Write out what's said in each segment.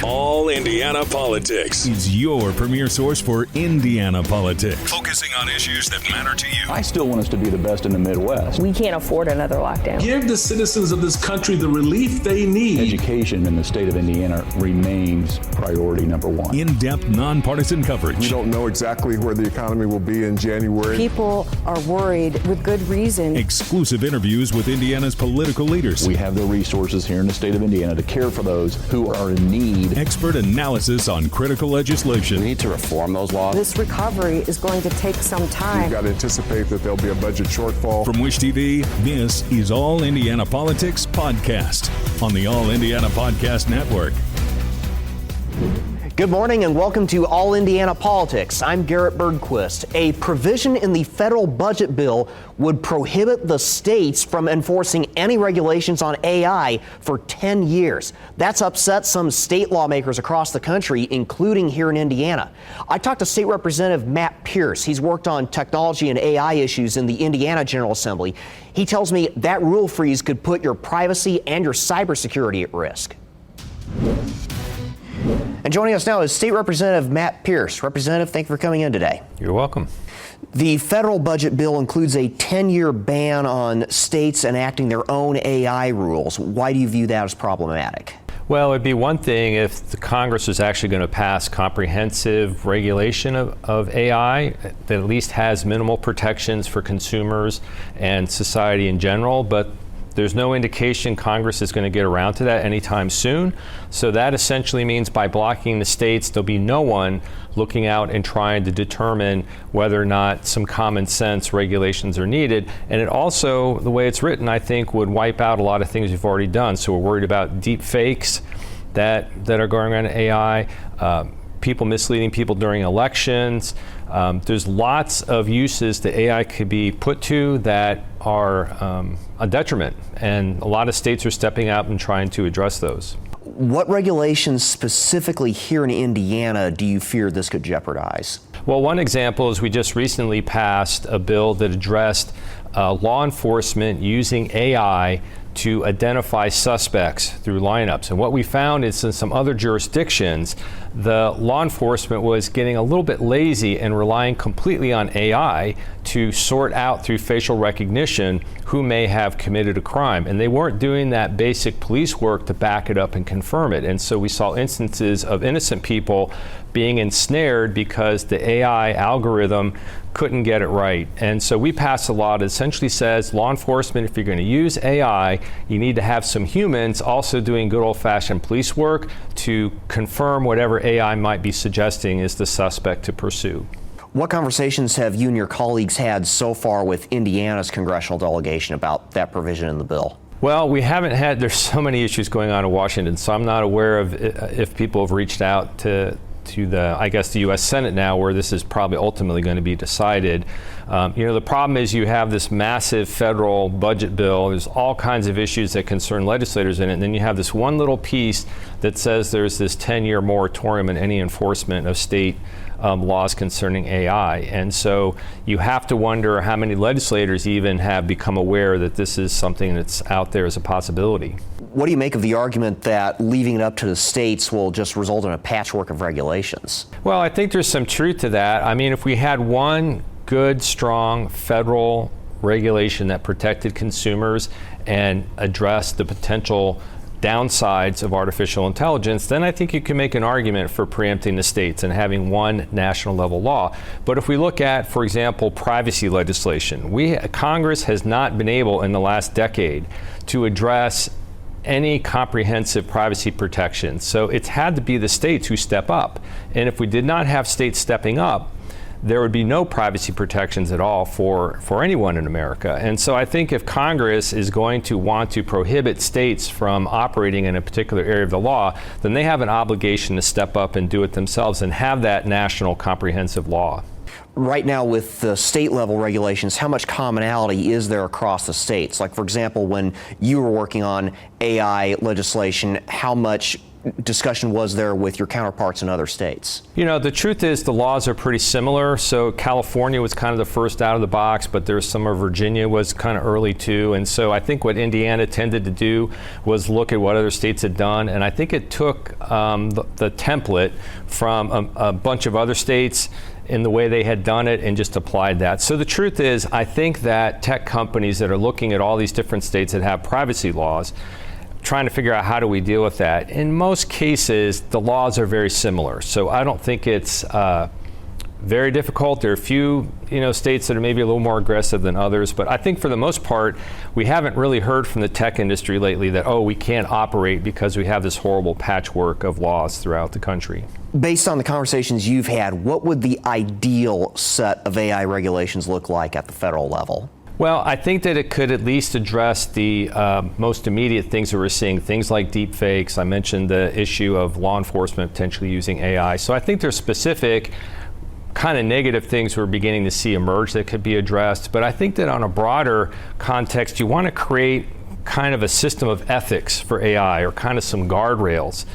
All Indiana Politics is your premier source for Indiana politics, focusing on issues that matter to you. I still want us to be the best in the Midwest. We can't afford another lockdown. Give the citizens of this country the relief they need. Education in the state of Indiana remains priority number one. In-depth, nonpartisan coverage. We don't know exactly where the economy will be in January. People are worried with good reason. Exclusive interviews with Indiana's political leaders. We have the resources here in the state of Indiana to care for those who are in need. Expert analysis on critical legislation. We need to reform those laws. This recovery is going to take some time. We've got to anticipate that there'll be a budget shortfall. From Wish TV, this is All Indiana Politics Podcast on the All Indiana Podcast Network. Good morning and welcome to All Indiana Politics. I'm Garrett Bergquist. A provision in the federal budget bill would prohibit the states from enforcing any regulations on AI for 10 years. That's upset some state lawmakers across the country, including here in Indiana. I talked to State Representative Matt Pierce. He's worked on technology and AI issues in the Indiana General Assembly. He tells me that rule freeze could put your privacy and your cybersecurity at risk. And joining us now is State Representative Matt Pierce. Representative, thank you for coming in today. You're welcome. The federal budget bill includes a 10-year ban on states enacting their own AI rules. Why do you view that as problematic? Well, it'd be one thing if the Congress was actually going to pass comprehensive regulation of AI that at least has minimal protections for consumers and society in general, but there's no indication Congress is going to get around to that anytime soon. So that essentially means by blocking the states, there'll be no one looking out and trying to determine whether or not some common sense regulations are needed. And it also, the way it's written, I think would wipe out a lot of things we've already done. So we're worried about deepfakes that are going on in AI, people misleading people during elections. There's lots of uses that AI could be put to that are a detriment, and a lot of states are stepping out and trying to address those. What regulations specifically here in Indiana do you fear this could jeopardize? Well, one example is we just recently passed a bill that addressed law enforcement using AI to identify suspects through lineups. And what we found is in some other jurisdictions, the law enforcement was getting a little bit lazy and relying completely on AI to sort out through facial recognition who may have committed a crime. And they weren't doing that basic police work to back it up and confirm it. And so we saw instances of innocent people being ensnared because the AI algorithm couldn't get it right. And so we passed a law that essentially says law enforcement, if you're going to use AI, you need to have some humans also doing good old-fashioned police work to confirm whatever AI might be suggesting is the suspect to pursue. What conversations have you and your colleagues had so far with Indiana's congressional delegation about that provision in the bill? Well, we haven't had, there's so many issues going on in Washington, so I'm not aware of if people have reached out to the U.S. Senate now, where this is probably ultimately going to be decided. The problem is you have this massive federal budget bill. There's all kinds of issues that concern legislators in it. And then you have this one little piece that says there's this 10-year moratorium in any enforcement of state laws concerning AI. And so you have to wonder how many legislators even have become aware that this is something that's out there as a possibility. What do you make of the argument that leaving it up to the states will just result in a patchwork of regulations? Well, I think there's some truth to that. I mean, if we had one good, strong federal regulation that protected consumers and addressed the potential downsides of artificial intelligence, then I think you can make an argument for preempting the states and having one national level law. But if we look at, for example, privacy legislation, Congress has not been able in the last decade to address any comprehensive privacy protection. So it's had to be the states who step up. And if we did not have states stepping up, there would be no privacy protections at all for anyone in America. And so I think if Congress is going to want to prohibit states from operating in a particular area of the law, then they have an obligation to step up and do it themselves and have that national comprehensive law. Right now with the state level regulations, how much commonality is there across the states? Like, for example, when you were working on AI legislation, how much discussion was there with your counterparts in other states? You know, the truth is the laws are pretty similar. So California was kind of the first out of the box, but there's some of Virginia was kind of early too. And so I think what Indiana tended to do was look at what other states had done. And I think it took the template from a bunch of other states in the way they had done it and just applied that. So the truth is, I think that tech companies that are looking at all these different states that have privacy laws, trying to figure out how do we deal with that. In most cases, the laws are very similar. So I don't think it's very difficult. There are a few, states that are maybe a little more aggressive than others, but I think for the most part, we haven't really heard from the tech industry lately that, we can't operate because we have this horrible patchwork of laws throughout the country. Based on the conversations you've had, what would the ideal set of AI regulations look like at the federal level? Well, I think that it could at least address the most immediate things that we're seeing, things like deepfakes. I mentioned the issue of law enforcement potentially using AI. So I think there's specific kind of negative things we're beginning to see emerge that could be addressed. But I think that on a broader context, you want to create kind of a system of ethics for AI, or kind of some guardrails,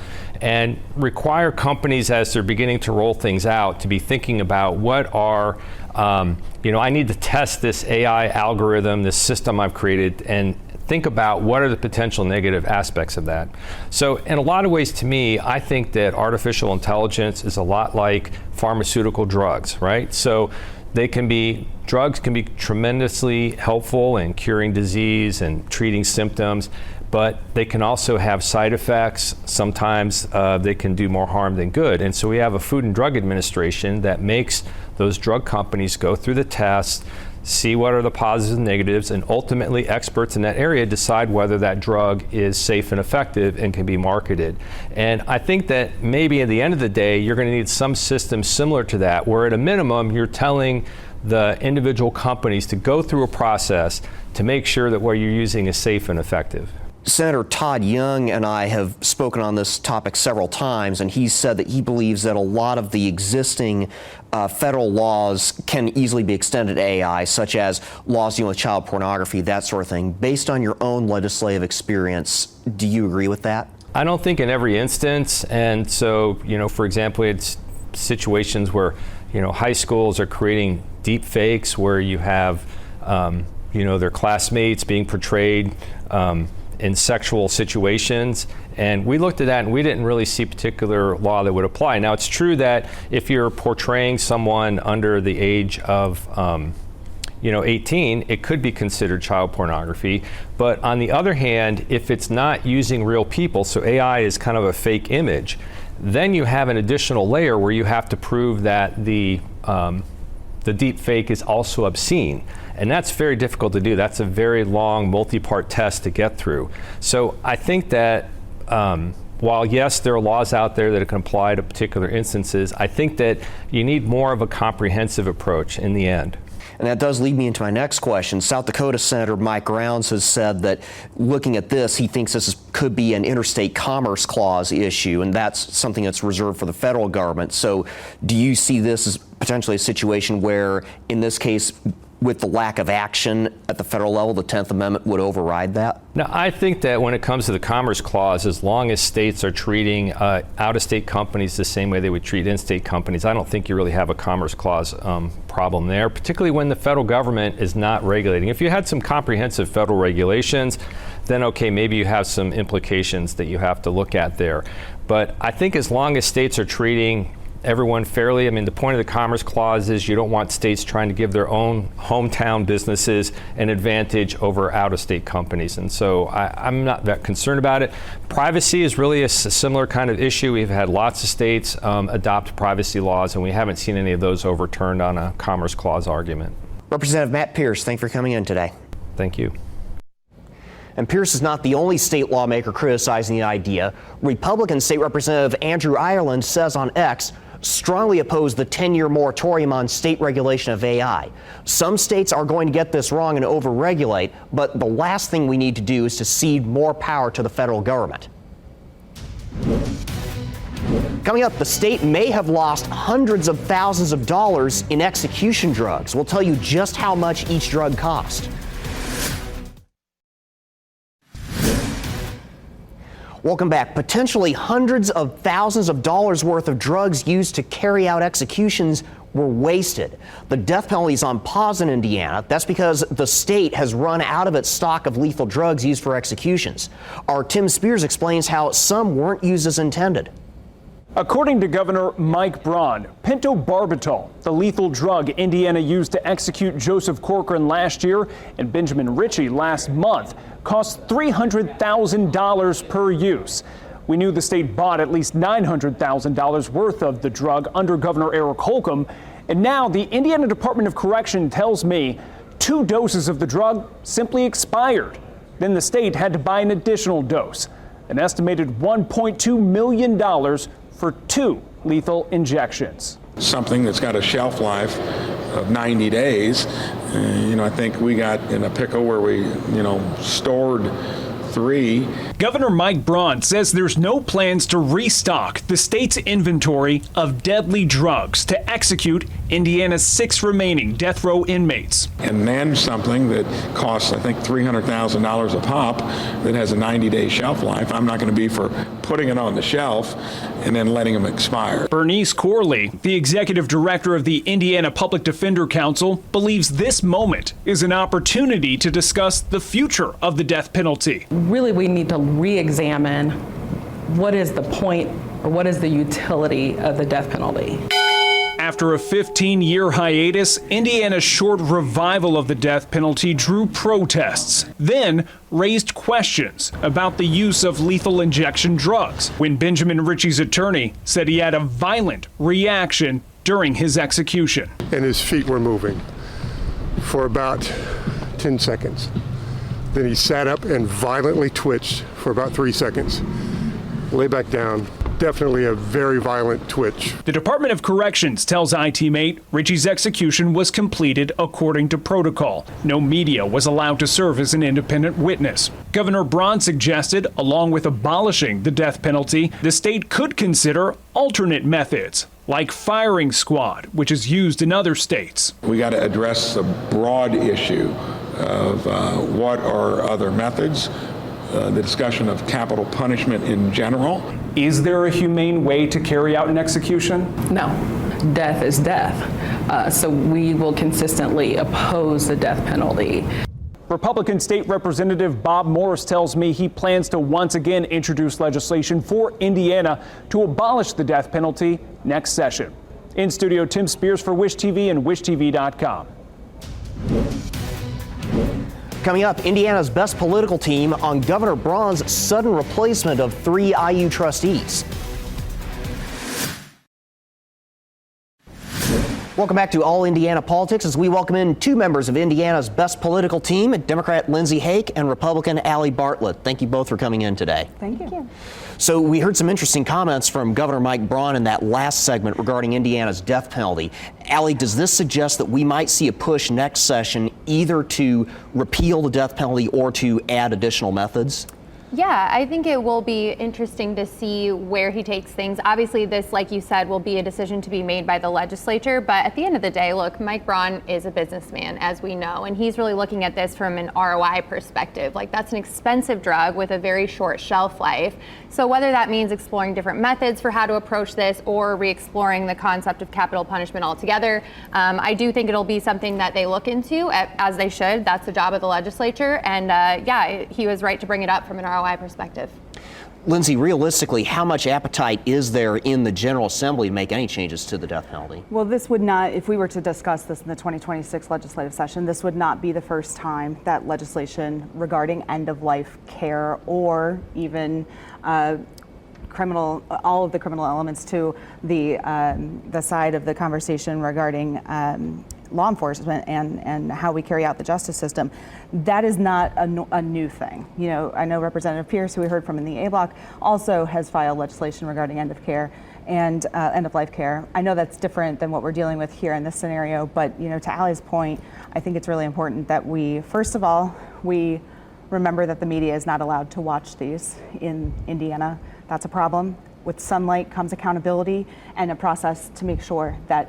and require companies as they're beginning to roll things out to be thinking about what are, I need to test this AI algorithm, this system I've created, and think about what are the potential negative aspects of that. So in a lot of ways, to me, I think that artificial intelligence is a lot like pharmaceutical drugs, right? So drugs can be tremendously helpful in curing disease and treating symptoms, but they can also have side effects. Sometimes they can do more harm than good. And so we have a Food and Drug Administration that makes those drug companies go through the tests, see what are the positives and negatives, and ultimately experts in that area decide whether that drug is safe and effective and can be marketed. And I think that maybe at the end of the day, you're going to need some system similar to that, where at a minimum, you're telling the individual companies to go through a process to make sure that what you're using is safe and effective. Senator Todd Young and I have spoken on this topic several times, and he's said that he believes that a lot of the existing federal laws can easily be extended to AI, such as laws dealing with child pornography, that sort of thing. Based on your own legislative experience, do you agree with that? I don't think in every instance. And so, for example, it's situations where, high schools are creating deep fakes where you have, their classmates being portrayed in sexual situations. And we looked at that and we didn't really see particular law that would apply. Now, it's true that if you're portraying someone under the age of 18, it could be considered child pornography. But on the other hand, if it's not using real people, so AI is kind of a fake image, then you have an additional layer where you have to prove that the deep fake is also obscene. And that's very difficult to do. That's a very long multi-part test to get through. So I think that while yes, there are laws out there that can apply to particular instances, I think that you need more of a comprehensive approach in the end. And that does lead me into my next question. South Dakota Senator Mike Rounds has said that looking at this, he thinks this could be an interstate commerce clause issue, and that's something that's reserved for the federal government. So do you see this as potentially a situation where, in this case, with the lack of action at the federal level, the 10th Amendment would override that? Now, I think that when it comes to the Commerce Clause, as long as states are treating out-of-state companies the same way they would treat in-state companies, I don't think you really have a Commerce Clause problem there, particularly when the federal government is not regulating. If you had some comprehensive federal regulations, then okay, maybe you have some implications that you have to look at there. But I think as long as states are treating everyone fairly, the point of the Commerce Clause is you don't want states trying to give their own hometown businesses an advantage over out-of-state companies. And so I'm not that concerned about it. Privacy is really a similar kind of issue. We've had lots of states adopt privacy laws, and we haven't seen any of those overturned on a Commerce Clause argument. Representative Matt Pierce, thanks for coming in today. Thank you. And Pierce is not the only state lawmaker criticizing the idea. Republican State Representative Andrew Ireland says on X, strongly oppose the 10-year moratorium on state regulation of AI. Some states are going to get this wrong and overregulate, but the last thing we need to do is to cede more power to the federal government. Coming up, the state may have lost hundreds of thousands of dollars in execution drugs. We'll tell you just how much each drug cost. Welcome back. Potentially hundreds of thousands of dollars worth of drugs used to carry out executions were wasted. The death penalty is on pause in Indiana. That's because the state has run out of its stock of lethal drugs used for executions. Our Tim Spears explains how some weren't used as intended. According to Governor Mike Braun, pentobarbital, the lethal drug Indiana used to execute Joseph Corcoran last year and Benjamin Ritchie last month, cost $300,000 per use. We knew the state bought at least $900,000 worth of the drug under Governor Eric Holcomb, and now the Indiana Department of Correction tells me 2 doses of the drug simply expired. Then the state had to buy an additional dose, an estimated $1.2 million for 2 lethal injections. Something that's got a shelf life of 90 days. I think we got in a pickle where we, stored 3. Governor Mike Braun says there's no plans to restock the state's inventory of deadly drugs to execute Indiana's 6 remaining death row inmates. And then something that costs, I think, $300,000 a pop that has a 90-day shelf life. I'm not going to be for putting it on the shelf and then letting them expire. Bernice Corley, the executive director of the Indiana Public Defender Council, believes this moment is an opportunity to discuss the future of the death penalty. Really, we need to re-examine what is the point or what is the utility of the death penalty. After a 15-year hiatus, Indiana's short revival of the death penalty drew protests, then raised questions about the use of lethal injection drugs when Benjamin Ritchie's attorney said he had a violent reaction during his execution. And his feet were moving for about 10 seconds. Then he sat up and violently twitched for about 3 seconds. Lay back down. Definitely a very violent twitch. The Department of Corrections tells iTeammate Ritchie's execution was completed according to protocol. No media was allowed to serve as an independent witness. Governor Braun suggested, along with abolishing the death penalty, the state could consider alternate methods, like firing squad, which is used in other states. We got to address the broad issue of what are other methods, the discussion of capital punishment in general. Is there a humane way to carry out an execution? No, death is death. So we will consistently oppose the death penalty. Republican State Representative Bob Morris tells me he plans to once again introduce legislation for Indiana to abolish the death penalty next session. In studio, Tim Spears for Wish TV and WishTV.com. Coming up, Indiana's best political team on Governor Braun's sudden replacement of 3 IU trustees. Welcome back to All Indiana Politics as we welcome in 2 members of Indiana's best political team, Democrat Lindsay Haake and Republican Bartlett. Thank you both for coming in today. Thank you. So we heard some interesting comments from Governor Mike Braun in that last segment regarding Indiana's death penalty. Allie, does this suggest that we might see a push next session either to repeal the death penalty or to add additional methods? Yeah, I think it will be interesting to see where he takes things. Obviously, this, like you said, will be a decision to be made by the legislature. But at the end of the day, look, Mike Braun is a businessman, as we know, and he's really looking at this from an ROI perspective. Like, that's an expensive drug with a very short shelf life. So whether that means exploring different methods for how to approach this or re-exploring the concept of capital punishment altogether, I do think it'll be something that they look into, as they should. That's the job of the legislature. And yeah, he was right to bring it up from an ROI perspective. Lindsay, realistically, how much appetite is there in the General Assembly to make any changes to the death penalty? Well, this would not, if we were to discuss this in the 2026 legislative session, this would not be the first time that legislation regarding end-of-life care or even all of the criminal elements to the side of the conversation regarding law enforcement and how we carry out the justice system. That is not a new thing. You know, I know Representative Pierce, who we heard from in the A block, also has filed legislation regarding end of care and end of life care. I know that's different than what we're dealing with here in this scenario, but you know, to Allie's point, I think it's really important that we, first of all, we remember that the media is not allowed to watch these in Indiana. That's a problem. With sunlight comes accountability and a process to make sure that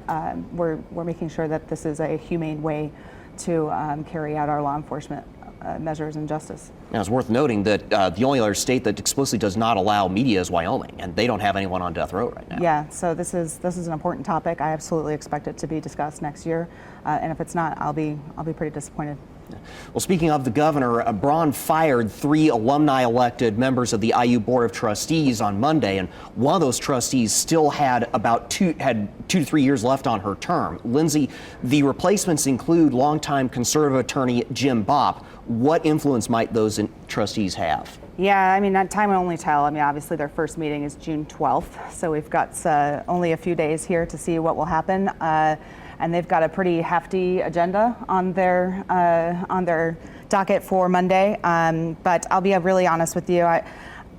we're making sure that this is a humane way to carry out our law enforcement measures and justice. Now, it's worth noting that the only other state that explicitly does not allow media is Wyoming, and they don't have anyone on death row right now. Yeah, so this is an important topic. I absolutely expect it to be discussed next year, and if it's not, I'll be pretty disappointed. Well, speaking of the governor, Braun fired 3 alumni-elected members of the IU Board of Trustees on Monday, and one of those trustees still had about 2 to 3 years left on her term. Lindsay, the replacements include longtime conservative attorney Jim Bopp. What influence might those trustees have? Yeah, I mean, time will only tell. I mean, obviously their first meeting is June 12th, so we've got only a few days here to see what will happen. And they've got a pretty hefty agenda on their docket for Monday. But I'll be really honest with you.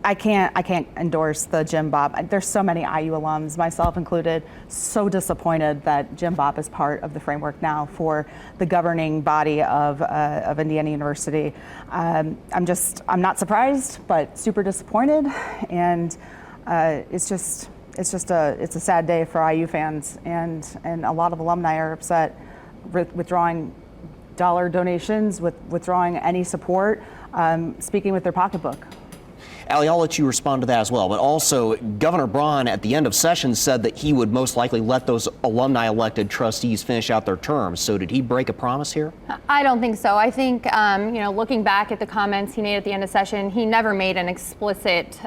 I can't endorse the Jim Bopp. There's so many IU alums, myself included, so disappointed that Jim Bopp is part of the framework now for the governing body of Indiana University. I'm not surprised, but super disappointed, and it's a sad day for IU fans, and a lot of alumni are upset, withdrawing dollar donations, withdrawing any support, speaking with their pocketbook. Allie, I'll let you respond to that as well. But also, Governor Braun at the end of session said that he would most likely let those alumni-elected trustees finish out their terms. So did he break a promise here? I don't think so. I think, looking back at the comments he made at the end of session, he never made an explicit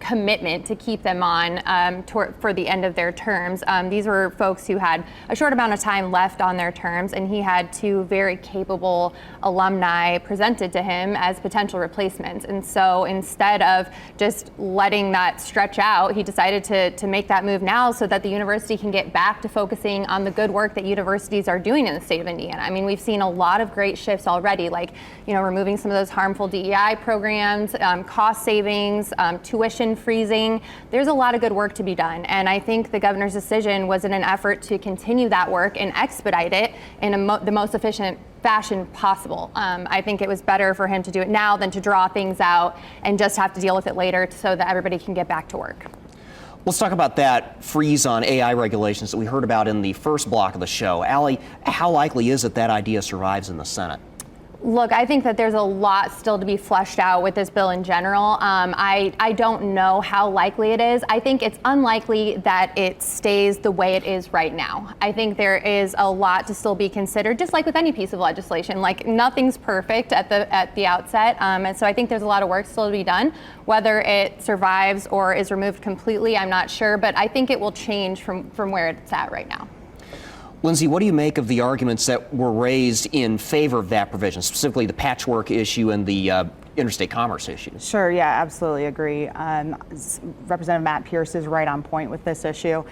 commitment to keep them on for the end of their terms. These were folks who had a short amount of time left on their terms, and he had 2 very capable alumni presented to him as potential replacements. And so instead of just letting that stretch out, he decided to make that move now so that the university can get back to focusing on the good work that universities are doing in the state of Indiana. I mean, we've seen a lot of great shifts already, like, removing some of those harmful DEI programs, cost savings, tuition freezing. There's a lot of good work to be done. And I think the governor's decision was in an effort to continue that work and expedite it in the most efficient fashion possible. I think it was better for him to do it now than to draw things out and just have to deal with it later so that everybody can get back to work. Let's talk about that freeze on AI regulations that we heard about in the first block of the show. Allie, how likely is it that idea survives in the Senate? Look, I think that there's a lot still to be fleshed out with this bill in general. I don't know how likely it is. I think it's unlikely that it stays the way it is right now. I think there is a lot to still be considered, just like with any piece of legislation. Like, nothing's perfect at the outset, and so I think there's a lot of work still to be done. Whether it survives or is removed completely, I'm not sure, but I think it will change from where it's at right now. Lindsay, what do you make of the arguments that were raised in favor of that provision, specifically the patchwork issue and the interstate commerce issue? Sure, yeah, absolutely agree. Representative Matt Pierce is right on point with this issue.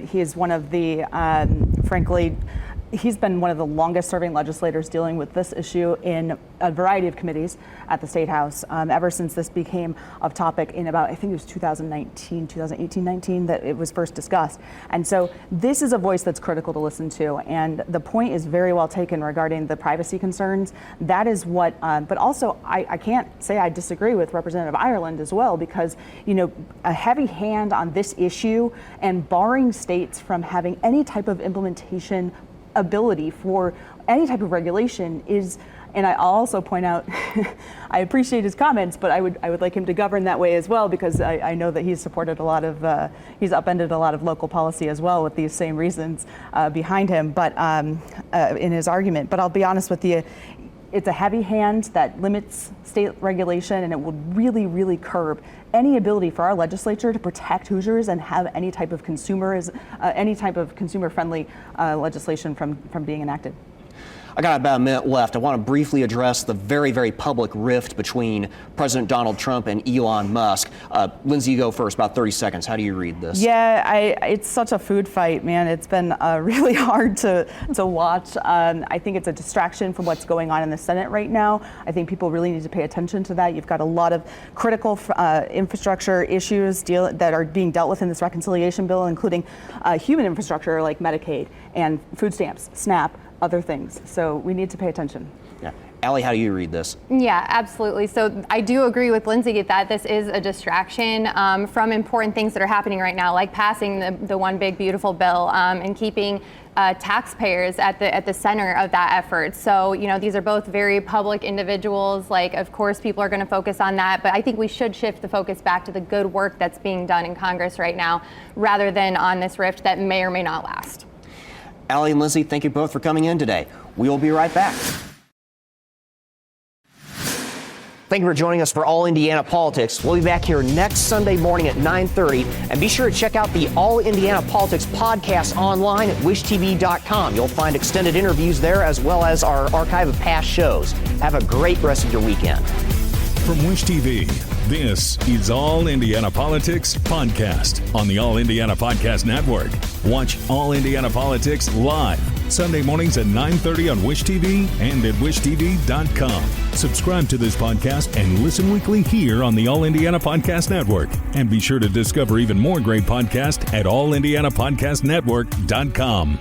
He is one of the, frankly, he's been one of the longest serving legislators dealing with this issue in a variety of committees at the State House ever since this became a topic in about, I think it was 2018-19 that it was first discussed. And so this is a voice that's critical to listen to. And the point is very well taken regarding the privacy concerns. That is what, but also I can't say I disagree with Representative Ireland as well, because, a heavy hand on this issue and barring states from having any type of implementation ability for any type of regulation is, and I'll also point out, I appreciate his comments, but I would like him to govern that way as well, because I know that he's supported a lot of, he's upended a lot of local policy as well with these same reasons behind him, but in his argument. But I'll be honest with you, it's a heavy hand that limits state regulation, and it will really, really curb any ability for our legislature to protect Hoosiers and have any type of consumer-friendly legislation from being enacted. I got about a minute left. I want to briefly address the very, very public rift between President Donald Trump and Elon Musk. Lindsay, you go first, about 30 seconds. How do you read this? Yeah, it's such a food fight, man. It's been really hard to watch. I think it's a distraction from what's going on in the Senate right now. I think people really need to pay attention to that. You've got a lot of critical infrastructure issues that are being dealt with in this reconciliation bill, including human infrastructure like Medicaid and food stamps, SNAP, other things. So we need to pay attention. Yeah. Allie, how do you read this? Yeah, absolutely. So I do agree with Lindsay that this is a distraction from important things that are happening right now, like passing the one big beautiful bill and keeping taxpayers at the center of that effort. So, these are both very public individuals. Like, of course, people are going to focus on that, but I think we should shift the focus back to the good work that's being done in Congress right now, rather than on this rift that may or may not last. Allie and Lindsay, thank you both for coming in today. We will be right back. Thank you for joining us for All Indiana Politics. We'll be back here next Sunday morning at 9:30. And be sure to check out the All Indiana Politics podcast online at wishtv.com. You'll find extended interviews there as well as our archive of past shows. Have a great rest of your weekend. From Wish TV, this is All Indiana Politics Podcast on the All Indiana Podcast Network. Watch All Indiana Politics live Sunday mornings at 9:30 on Wish TV and at wishtv.com. Subscribe to this podcast and listen weekly here on the All Indiana Podcast Network. And be sure to discover even more great podcasts at allindianapodcastnetwork.com.